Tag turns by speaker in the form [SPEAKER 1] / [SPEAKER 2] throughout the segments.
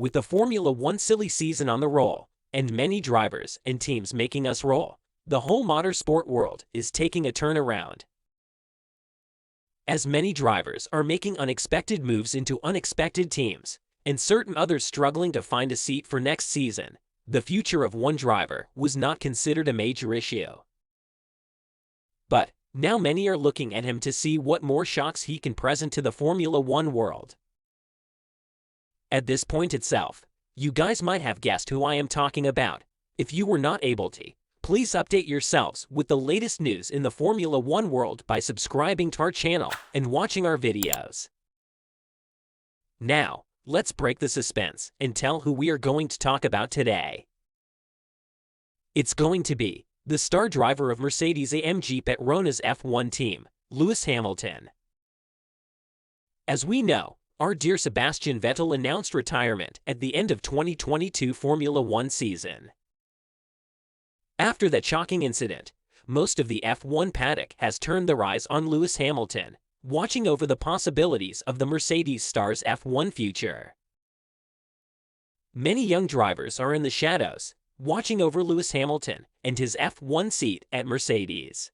[SPEAKER 1] With the Formula One silly season on the roll, and many drivers and teams making us roll, the whole motorsport world is taking a turn around. As many drivers are making unexpected moves into unexpected teams, and certain others struggling to find a seat for next season, the future of one driver was not considered a major issue. But now many are looking at him to see what more shocks he can present to the Formula One world. At this point itself, you guys might have guessed who I am talking about. If you were not able to, please update yourselves with the latest news in the Formula One world by subscribing to our channel and watching our videos. Now, let's break the suspense and tell who we are going to talk about today. It's going to be the star driver of Mercedes-AMG Petronas F1 team, Lewis Hamilton. As we know, our dear Sebastian Vettel announced retirement at the end of 2022 Formula One season. After that shocking incident, most of the F1 paddock has turned their eyes on Lewis Hamilton, watching over the possibilities of the Mercedes star's F1 future. Many young drivers are in the shadows, watching over Lewis Hamilton and his F1 seat at Mercedes.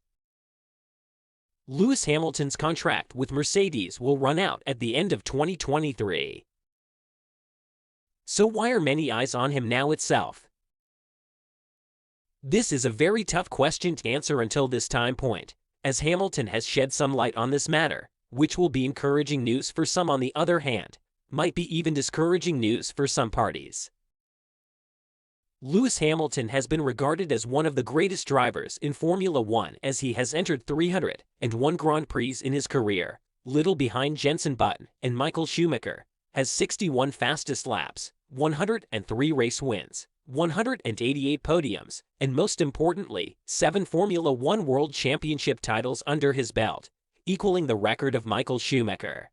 [SPEAKER 1] Lewis Hamilton's contract with Mercedes will run out at the end of 2023. So why are many eyes on him now itself? This is a very tough question to answer until this time point, as Hamilton has shed some light on this matter, which will be encouraging news for some. On the other hand, might be even discouraging news for some parties. Lewis Hamilton has been regarded as one of the greatest drivers in Formula One, as he has entered 301 Grand Prix in his career, little behind Jenson Button and Michael Schumacher, has 61 fastest laps, 103 race wins, 188 podiums, and most importantly, 7 Formula One World Championship titles under his belt, equaling the record of Michael Schumacher.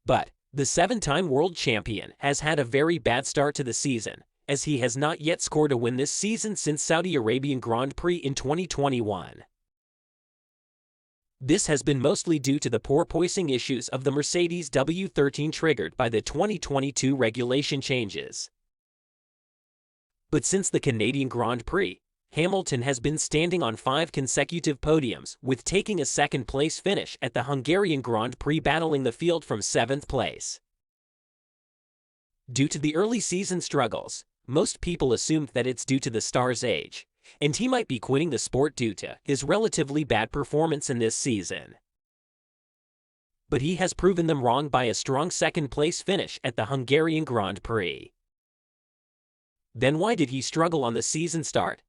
[SPEAKER 1] But the 7-time world champion has had a very bad start to the season, as he has not yet scored a win this season since Saudi Arabian Grand Prix in 2021. This has been mostly due to the porpoising issues of the Mercedes W13 triggered by the 2022 regulation changes. But since the Canadian Grand Prix, Hamilton has been standing on 5 consecutive podiums, with taking a second-place finish at the Hungarian Grand Prix, battling the field from 7th place. Due to the early season struggles, most people assumed that it's due to the star's age, and he might be quitting the sport due to his relatively bad performance in this season. But he has proven them wrong by a strong second-place finish at the Hungarian Grand Prix. Then why did he struggle on the season start?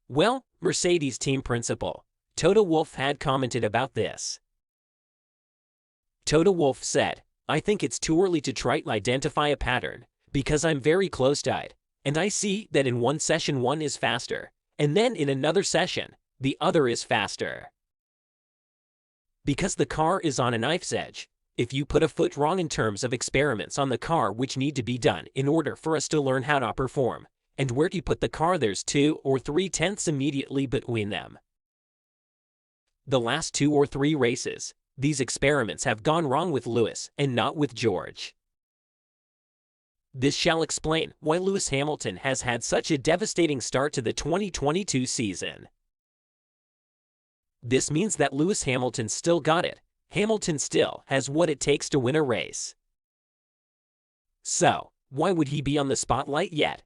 [SPEAKER 1] Well, Mercedes team principal Toto Wolff had commented about this. Toto Wolff said, "I think it's too early to try to identify a pattern, because I'm very close-eyed, and I see that in one session one is faster, and then in another session, the other is faster. Because the car is on a knife's edge, if you put a foot wrong in terms of experiments on the car which need to be done in order for us to learn how to perform, and where to put the car, there's 2 or 3 tenths immediately between them. The last 2 or 3 races, these experiments have gone wrong with Lewis and not with George. This shall explain why Lewis Hamilton has had such a devastating start to the 2022 season. This means that Lewis Hamilton still got it. Hamilton still has what it takes to win a race. So, why would he be on the spotlight yet?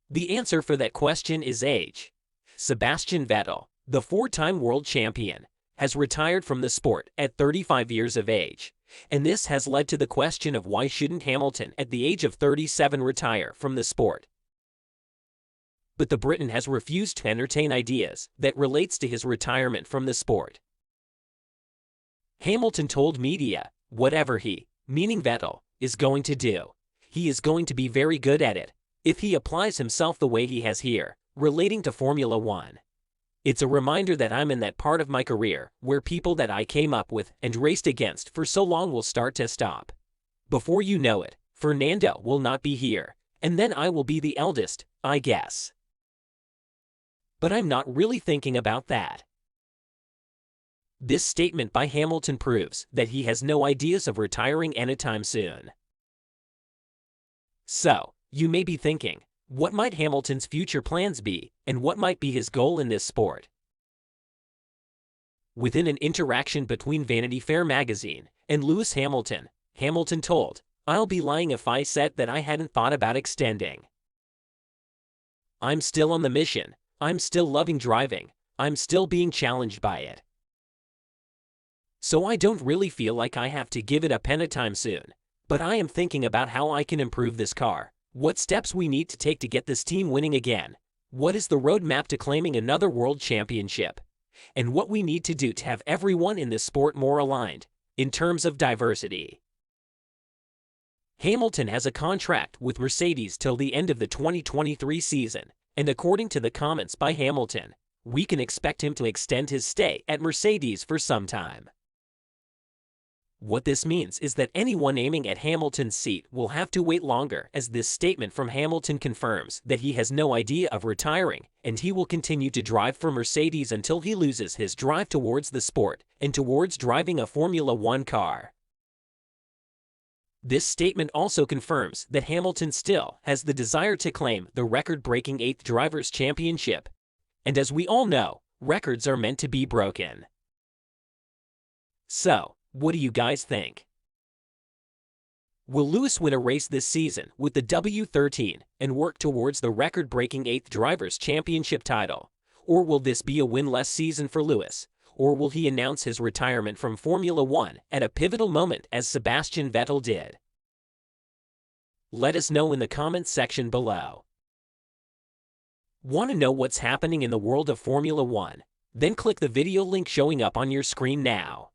[SPEAKER 1] The answer for that question is age. Sebastian Vettel, the 4-time world champion, has retired from the sport at 35 years of age, and this has led to the question of why shouldn't Hamilton at the age of 37 retire from the sport. But the Briton has refused to entertain ideas that relates to his retirement from the sport. Hamilton told media, whatever he, meaning Vettel, is going to do, he is going to be very good at it, if he applies himself the way he has here, relating to Formula One. It's a reminder that I'm in that part of my career where people that I came up with and raced against for so long will start to stop. Before you know it, Fernando will not be here, and then I will be the eldest, I guess. But I'm not really thinking about that. This statement by Hamilton proves that he has no ideas of retiring anytime soon. So, you may be thinking, what might Hamilton's future plans be, and what might be his goal in this sport? Within an interaction between Vanity Fair magazine and Lewis Hamilton, Hamilton told, "I'll be lying if I said that I hadn't thought about extending. I'm still on the mission, I'm still loving driving, I'm still being challenged by it. So I don't really feel like I have to give it up anytime soon. But I am thinking about how I can improve this car, what steps we need to take to get this team winning again, what is the roadmap to claiming another world championship, and what we need to do to have everyone in this sport more aligned, in terms of diversity." Hamilton has a contract with Mercedes till the end of the 2023 season, and according to the comments by Hamilton, we can expect him to extend his stay at Mercedes for some time. What this means is that anyone aiming at Hamilton's seat will have to wait longer, as this statement from Hamilton confirms that he has no idea of retiring, and he will continue to drive for Mercedes until he loses his drive towards the sport and towards driving a Formula One car. This statement also confirms that Hamilton still has the desire to claim the record-breaking 8th Drivers' Championship. And as we all know, records are meant to be broken. So, what do you guys think? Will Lewis win a race this season with the W13 and work towards the record-breaking 8th Drivers' Championship title? Or will this be a win-less season for Lewis? Or will he announce his retirement from Formula One at a pivotal moment as Sebastian Vettel did? Let us know in the comments section below. Want to know what's happening in the world of Formula One? Then click the video link showing up on your screen now.